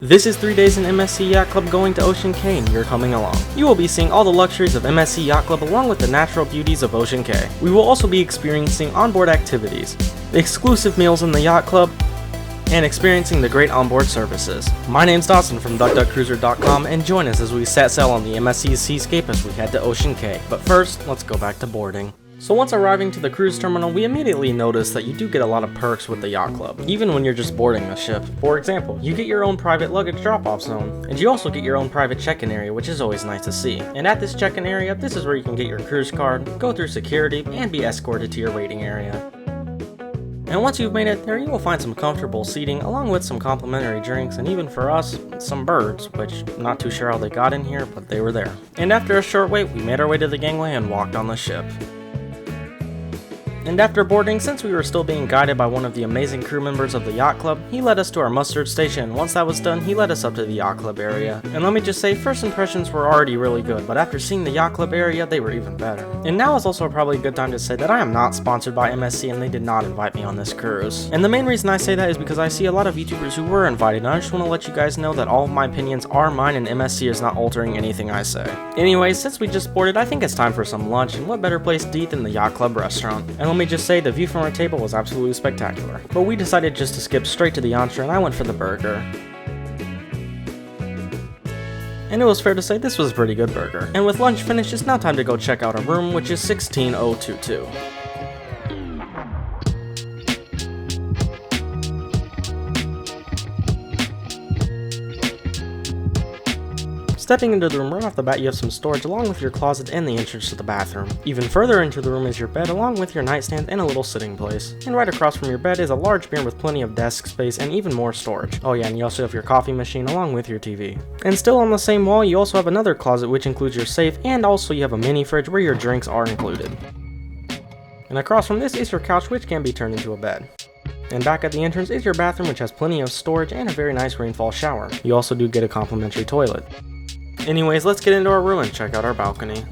This is 3 days in MSC Yacht Club going to Ocean Cay and you're coming along. You will be seeing all the luxuries of MSC Yacht Club along with the natural beauties of Ocean Cay. We will also be experiencing onboard activities, exclusive meals in the Yacht Club, and experiencing the great onboard services. My name's Dawson from DuckDuckCruiser.com and join us as we set sail on the MSC Seascape as we head to Ocean Cay. But first, let's go back to boarding. So once arriving to the cruise terminal, we immediately noticed that you do get a lot of perks with the yacht club, even when you're just boarding the ship. For example, you get your own private luggage drop-off zone, and you also get your own private check-in area, which is always nice to see. And at this check-in area, this is where you can get your cruise card, go through security, and be escorted to your waiting area. And once you've made it there, you will find some comfortable seating, along with some complimentary drinks, and even for us, some birds, which I'm not too sure how they got in here, but they were there. And after a short wait, we made our way to the gangway and walked on the ship. And after boarding, since we were still being guided by one of the amazing crew members of the yacht club, he led us to our mustard station, and once that was done, he led us up to the yacht club area. And let me just say, first impressions were already really good, but after seeing the yacht club area, they were even better. And now is also probably a good time to say that I am not sponsored by MSC and they did not invite me on this cruise. And the main reason I say that is because I see a lot of YouTubers who were invited, and I just want to let you guys know that all of my opinions are mine and MSC is not altering anything I say. Anyways, since we just boarded, I think it's time for some lunch, and what better place to eat than the yacht club restaurant. And let me just say, the view from our table was absolutely spectacular. But we decided just to skip straight to the entree and I went for the burger. And it was fair to say this was a pretty good burger. And with lunch finished, it's now time to go check out our room, which is 16022. Stepping into the room, right off the bat you have some storage along with your closet and the entrance to the bathroom. Even further into the room is your bed along with your nightstand and a little sitting place. And right across from your bed is a large mirror with plenty of desk space and even more storage. Oh yeah, and you also have your coffee machine along with your TV. And still on the same wall you also have another closet which includes your safe, and also you have a mini fridge where your drinks are included. And across from this is your couch which can be turned into a bed. And back at the entrance is your bathroom which has plenty of storage and a very nice rainfall shower. You also do get a complimentary toilet. Anyways, let's get into our room and check out our balcony.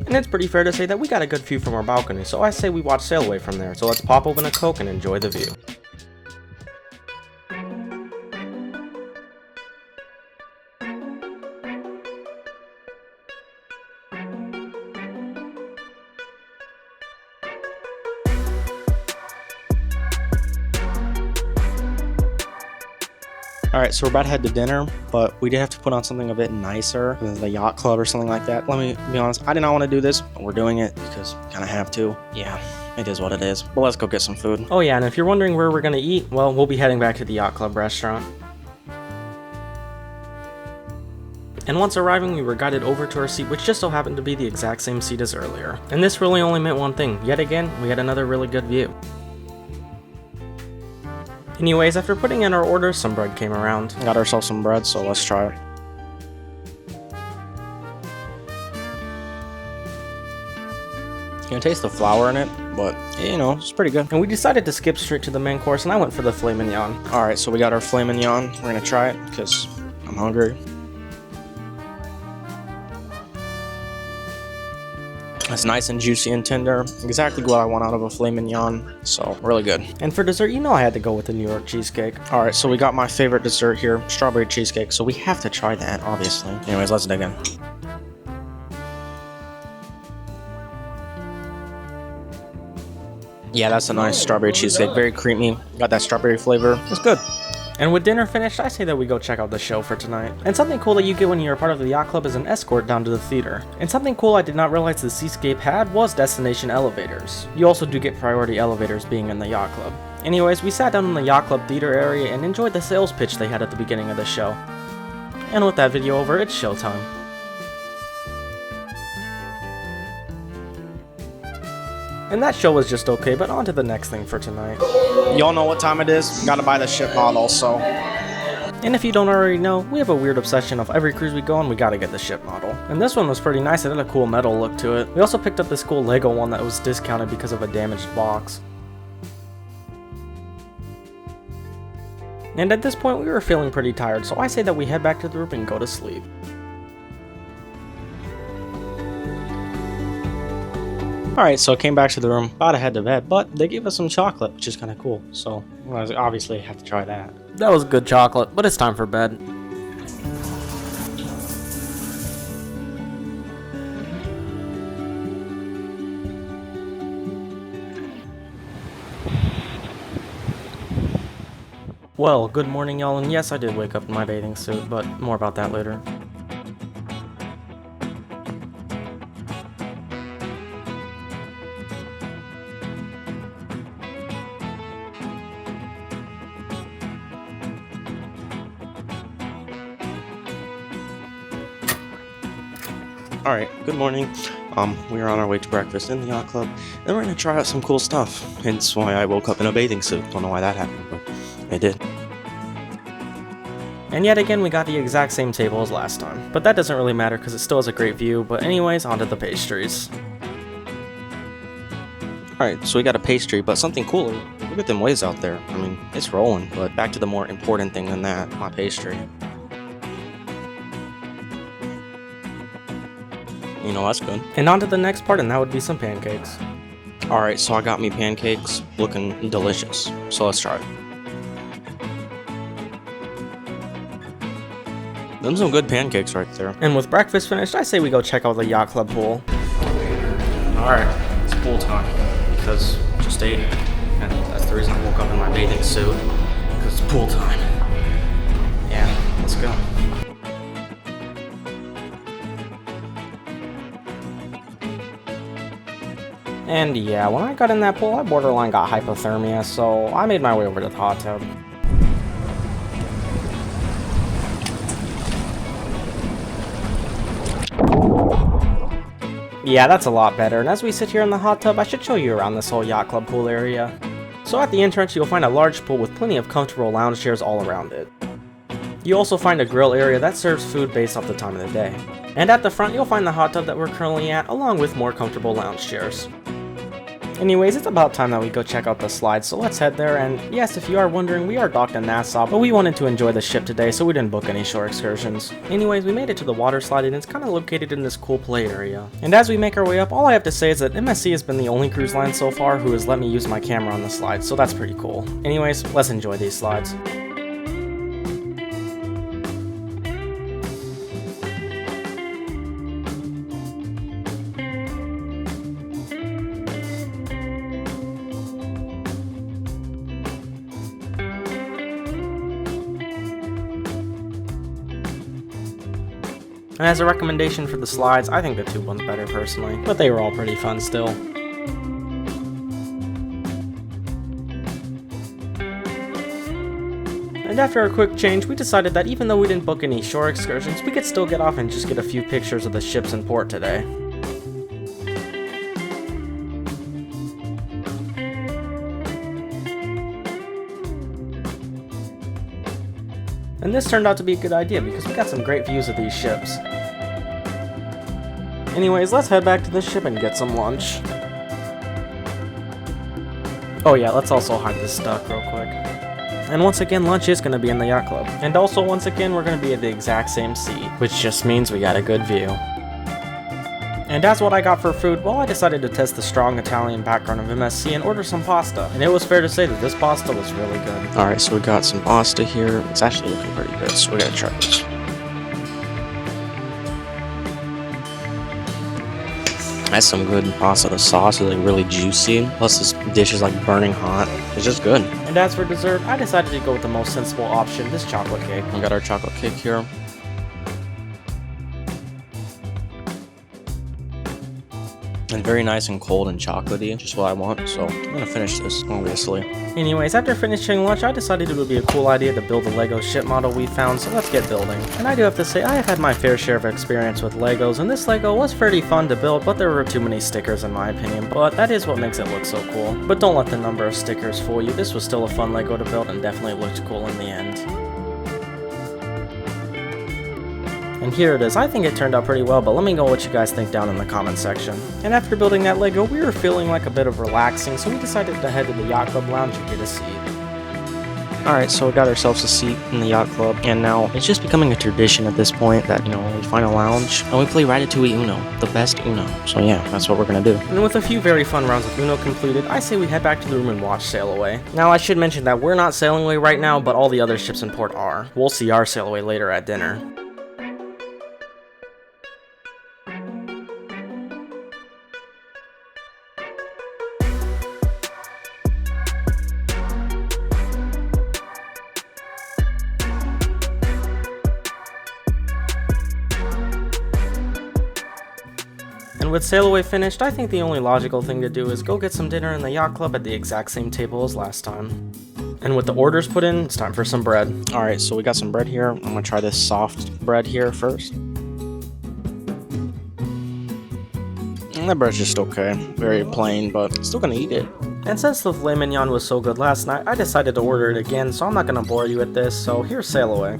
And it's pretty fair to say that we got a good view from our balcony, so I say we watch sail away from there. So let's pop open a Coke and enjoy the view. Alright, so we're about to head to dinner, but we did have to put on something a bit nicer than the yacht club or something like that. Let me be honest, I did not want to do this, but we're doing it because we kind of have to. Yeah, it is what it is. But let's go get some food. Oh yeah, and if you're wondering where we're going to eat, well, we'll be heading back to the yacht club restaurant. And once arriving, we were guided over to our seat, which just so happened to be the exact same seat as earlier. And this really only meant one thing. Yet again, we had another really good view. Anyways, after putting in our orders, some bread came around. Got ourselves some bread, so let's try it. You can taste the flour in it, but you know, it's pretty good. And we decided to skip straight to the main course, and I went for the filet mignon. Alright, so we got our filet mignon. We're gonna try it, because I'm hungry. It's nice and juicy and tender, exactly what I want out of a filet mignon, so really good. And for dessert, you know I had to go with the New York cheesecake. Alright, so we got my favorite dessert here, strawberry cheesecake, so we have to try that, obviously. Anyways, let's dig in. Yeah, that's a nice strawberry cheesecake, very creamy, got that strawberry flavor, it's good. And with dinner finished, I say that we go check out the show for tonight. And something cool that you get when you're a part of the yacht club is an escort down to the theater. And something cool I did not realize the Seascape had was destination elevators. You also do get priority elevators being in the yacht club. Anyways, we sat down in the yacht club theater area and enjoyed the sales pitch they had at the beginning of the show. And with that video over, it's showtime. And that show was just okay, but on to the next thing for tonight. Y'all know what time it is? Gotta buy the ship model, so. And if you don't already know, we have a weird obsession of every cruise we go on, we gotta get the ship model. And this one was pretty nice, it had a cool metal look to it. We also picked up this cool Lego one that was discounted because of a damaged box. And at this point we were feeling pretty tired, so I say that we head back to the room and go to sleep. Alright, so I came back to the room, about to head to bed, but they gave us some chocolate, which is kind of cool, so obviously I have to try that. That was good chocolate, but it's time for bed. Well, good morning y'all, and yes, I did wake up in my bathing suit, but more about that later. Alright, good morning. We are on our way to breakfast in the yacht club, and we're gonna try out some cool stuff. Hence why I woke up in a bathing suit. Don't know why that happened, but it did. And yet again, we got the exact same table as last time. But that doesn't really matter because it still has a great view, but anyways, onto the pastries. Alright, so we got a pastry, but something cooler. Look at them waves out there. I mean, it's rolling, but back to the more important thing than that, my pastry. You know, that's good. And on to the next part, and that would be some pancakes. Alright, so I got me pancakes, looking delicious. So let's try it. Them some good pancakes right there. And with breakfast finished, I say we go check out the yacht club pool. Alright, it's pool time. Because I just ate, and that's the reason I woke up in my bathing suit. Because it's pool time. Yeah, let's go. And yeah, when I got in that pool, I borderline got hypothermia, so I made my way over to the hot tub. Yeah, that's a lot better, and as we sit here in the hot tub, I should show you around this whole yacht club pool area. So at the entrance, you'll find a large pool with plenty of comfortable lounge chairs all around it. You also find a grill area that serves food based off the time of the day. And at the front, you'll find the hot tub that we're currently at, along with more comfortable lounge chairs. Anyways, it's about time that we go check out the slides, so let's head there. And yes, if you are wondering, we are docked in Nassau, but we wanted to enjoy the ship today, so we didn't book any shore excursions. Anyways, we made it to the water slide, and it's kind of located in this cool play area. And as we make our way up, all I have to say is that MSC has been the only cruise line so far who has let me use my camera on the slide, so that's pretty cool. Anyways, let's enjoy these slides. And as a recommendation for the slides, I think the tube one's better personally, but they were all pretty fun still. And after a quick change, we decided that even though we didn't book any shore excursions, we could still get off and just get a few pictures of the ships in port today. And this turned out to be a good idea because we got some great views of these ships. Anyways, let's head back to the ship and get some lunch. Oh yeah, let's also hide this duck real quick. And once again, lunch is going to be in the yacht club. And also once again, we're going to be at the exact same seat, which just means we got a good view. And as what I got for food, well, I decided to test the strong Italian background of MSC and order some pasta. And it was fair to say that this pasta was really good. Alright, so we got some pasta here. It's actually looking pretty good, so we gotta try this. That's some good pasta. The sauce is like really juicy. Plus this dish is like burning hot. It's just good. And as for dessert, I decided to go with the most sensible option, this chocolate cake. We got our chocolate cake here. And very nice and cold and chocolatey, just what I want, so I'm gonna finish this, obviously. Anyways, after finishing lunch, I decided it would be a cool idea to build the Lego ship model we found, so let's get building. And I do have to say, I have had my fair share of experience with Legos, and this Lego was pretty fun to build, but there were too many stickers in my opinion, but that is what makes it look so cool. But don't let the number of stickers fool you, this was still a fun Lego to build and definitely looked cool in the end. And here it is. I think it turned out pretty well, but let me know what you guys think down in the comment section. And after building that Lego, we were feeling like a bit of relaxing, so we decided to head to the Yacht Club Lounge and get a seat. Alright, so we got ourselves a seat in the yacht club, and now it's just becoming a tradition at this point that, we find a lounge and we play Ratatouille Uno, the best Uno. So yeah, that's what we're gonna do. And with a few very fun rounds of Uno completed, I say we head back to the room and watch Sail Away. Now I should mention that we're not sailing away right now, but all the other ships in port are. We'll see our sail away later at dinner. And with Sail Away finished, I think the only logical thing to do is go get some dinner in the yacht club at the exact same table as last time. And with the orders put in, it's time for some bread. Alright, so we got some bread here. I'm gonna try this soft bread here first. And that bread's just okay. Very plain, but still gonna eat it. And since the filet mignon was so good last night, I decided to order it again, so I'm not gonna bore you with this, so here's Sail Away.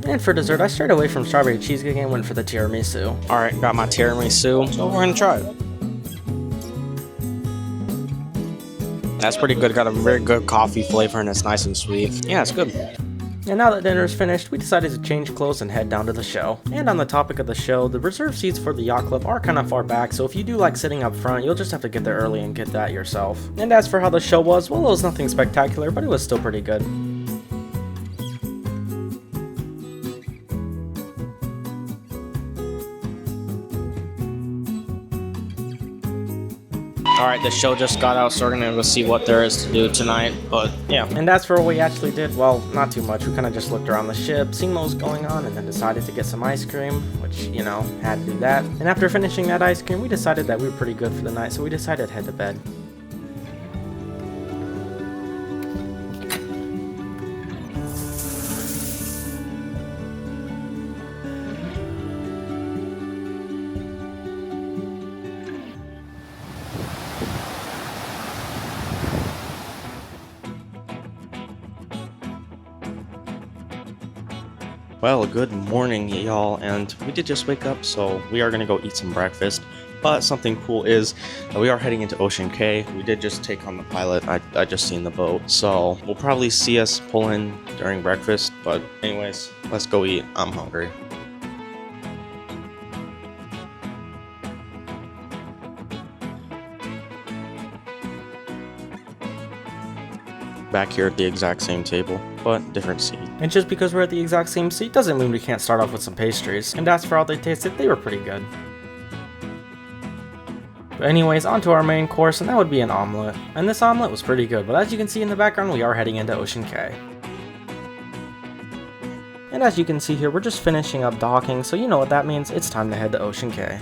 And for dessert, I strayed away from strawberry cheesecake and went for the tiramisu. Alright, got my tiramisu, so we're gonna try it. That's pretty good, got a very good coffee flavor and it's nice and sweet. Yeah, it's good. And now that dinner is finished, we decided to change clothes and head down to the show. And on the topic of the show, the reserved seats for the yacht club are kind of far back, so if you do like sitting up front, you'll just have to get there early and get that yourself. And as for how the show was, well, it was nothing spectacular, but it was still pretty good. Alright, the show just got out, so we're gonna go see what there is to do tonight, but yeah. And as for what we actually did, well, not too much. We kind of just looked around the ship, seen what was going on, and then decided to get some ice cream, which, had to do that. And after finishing that ice cream, we decided that we were pretty good for the night, so we decided to head to bed. Well, good morning, y'all, and we did just wake up, so we are gonna go eat some breakfast. But something cool is that we are heading into Ocean Cay. We did just take on the pilot. I just seen the boat, so we'll probably see us pull in during breakfast. But anyways, let's go eat. I'm hungry. Back here at the exact same table, but different seat. And just because we're at the exact same seat doesn't mean we can't start off with some pastries. And as for how they tasted, they were pretty good. But anyways, on to our main course, and that would be an omelet. And this omelet was pretty good, but as you can see in the background, we are heading into Ocean Cay. And as you can see here, we're just finishing up docking, so you know what that means, it's time to head to Ocean Cay.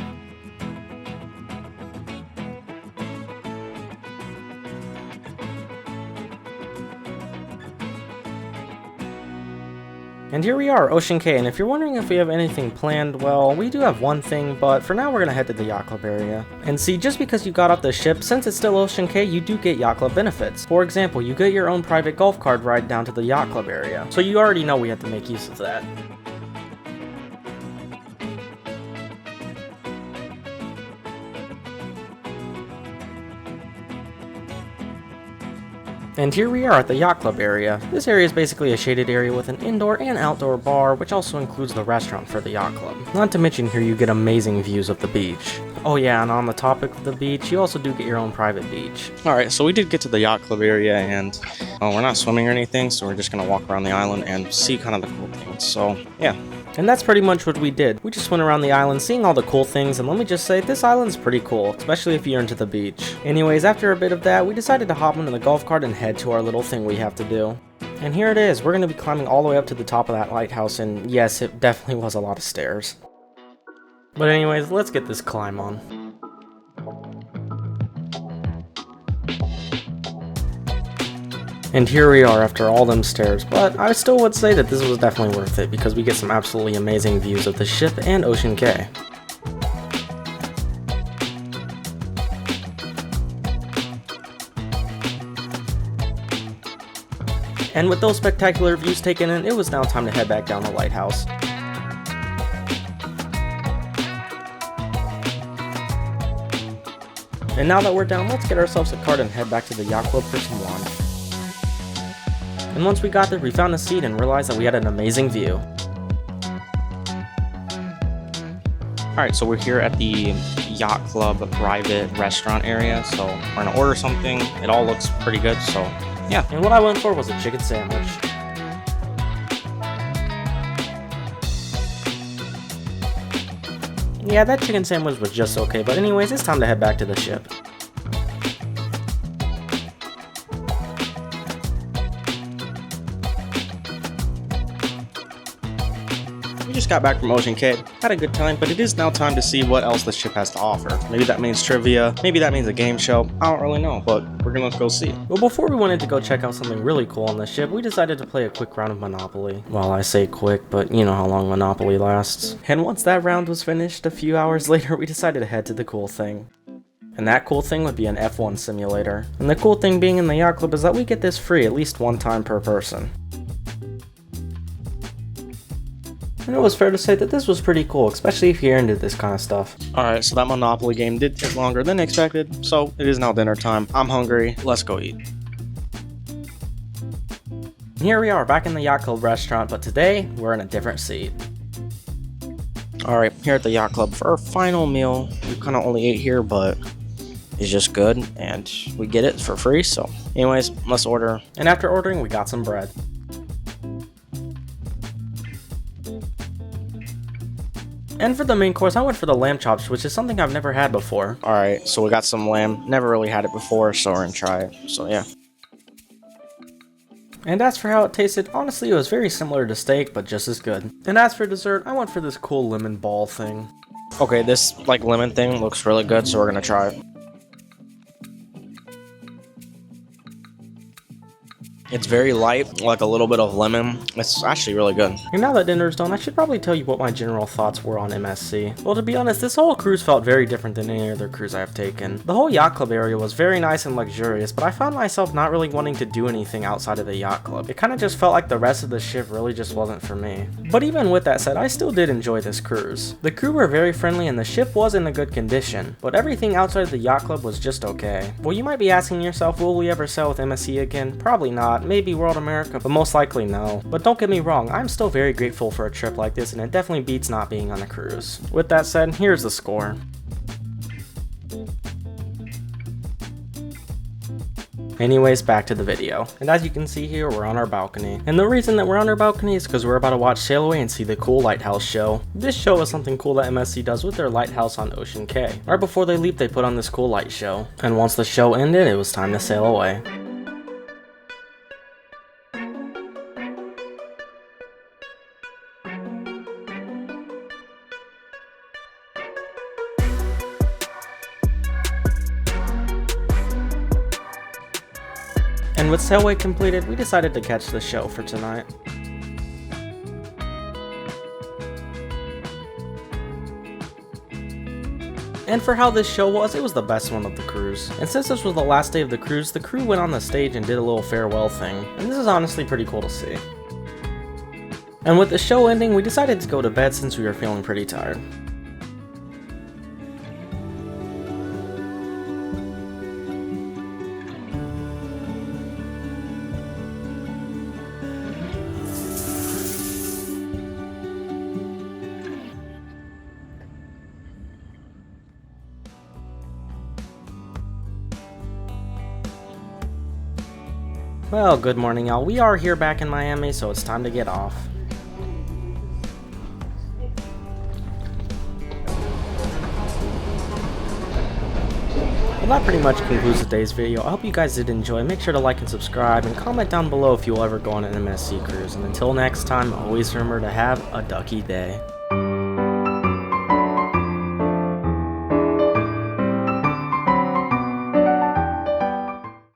And here we are, Ocean Cay, and if you're wondering if we have anything planned, well, we do have one thing, but for now we're gonna head to the yacht club area. And see, just because you got off the ship, since it's still Ocean Cay, you do get yacht club benefits. For example, you get your own private golf cart ride down to the yacht club area, so you already know we have to make use of that. And here we are at the yacht club area. This area is basically a shaded area with an indoor and outdoor bar, which also includes the restaurant for the yacht club. Not to mention here you get amazing views of the beach. Oh yeah, and on the topic of the beach, you also do get your own private beach. Alright, so we did get to the yacht club area, and we're not swimming or anything, so we're just gonna walk around the island and see kind of the cool things. So yeah. And that's pretty much what we did. We just went around the island seeing all the cool things, and let me just say, this island's pretty cool, especially if you're into the beach. Anyways, after a bit of that, we decided to hop into the golf cart and head to our little thing we have to do. And here it is, we're going to be climbing all the way up to the top of that lighthouse, and yes, it definitely was a lot of stairs. But anyways, let's get this climb on. And here we are after all them stairs, but I still would say that this was definitely worth it because we get some absolutely amazing views of the ship and Ocean Cay. And with those spectacular views taken in, it was now time to head back down the lighthouse. And now that we're down, let's get ourselves a cart and head back to the yacht club for some lunch. And once we got there, we found a seat and realized that we had an amazing view. Alright, so we're here at the yacht club private restaurant area, so we're gonna order something. It all looks pretty good, so yeah. And what I went for was a chicken sandwich. Yeah, that chicken sandwich was just okay, but anyways, it's time to head back to the ship. We just got back from Ocean Cay, had a good time, but it is now time to see what else the ship has to offer. Maybe that means trivia, maybe that means a game show, I don't really know, but we're gonna go see. Well, before we wanted to go check out something really cool on the ship, we decided to play a quick round of Monopoly. Well, I say quick, but you know how long Monopoly lasts. And once that round was finished, a few hours later, we decided to head to the cool thing. And that cool thing would be an F1 simulator. And the cool thing being in the yacht club is that we get this free at least one time per person. And it was fair to say that this was pretty cool, especially if you're into this kind of stuff. Alright, so that Monopoly game did take longer than expected, so it is now dinner time. I'm hungry, let's go eat. And here we are, back in the yacht club restaurant, but today, we're in a different seat. Alright, here at the yacht club for our final meal. We kind of only ate here, but it's just good, and we get it for free, so anyways, let's order. And after ordering, we got some bread. And for the main course, I went for the lamb chops, which is something I've never had before. Alright, so we got some lamb. Never really had it before, so we're gonna try it. So yeah. And as for how it tasted, honestly it was very similar to steak, but just as good. And as for dessert, I went for this cool lemon ball thing. Okay, this like lemon thing looks really good, so we're gonna try it. It's very light, like a little bit of lemon. It's actually really good. And now that dinner's done, I should probably tell you what my general thoughts were on MSC. Well, to be honest, this whole cruise felt very different than any other cruise I've taken. The whole yacht club area was very nice and luxurious, but I found myself not really wanting to do anything outside of the yacht club. It kind of just felt like the rest of the ship really just wasn't for me. But even with that said, I still did enjoy this cruise. The crew were very friendly and the ship was in a good condition, but everything outside of the yacht club was just okay. Well, you might be asking yourself, will we ever sail with MSC again? Probably not. Maybe World America, but most likely no. But don't get me wrong, I'm still very grateful for a trip like this, and it definitely beats not being on a cruise. With that said, here's the score. Anyways, back to the video. And as you can see here, we're on our balcony. And the reason that we're on our balcony is because we're about to watch sail away and see the cool Lighthouse show. This show is something cool that MSC does with their lighthouse on Ocean Cay. Right before they leave, they put on this cool light show. And once the show ended, it was time to sail away. And with sailaway completed, we decided to catch the show for tonight. And for how this show was, it was the best one of the cruise. And since this was the last day of the cruise, the crew went on the stage and did a little farewell thing. And this is honestly pretty cool to see. And with the show ending, we decided to go to bed since we were feeling pretty tired. Well, good morning y'all. We are here back in Miami, so it's time to get off. Well, that pretty much concludes today's video. I hope you guys did enjoy. Make sure to like and subscribe, and comment down below if you'll ever go on an MSC cruise. And until next time, always remember to have a ducky day.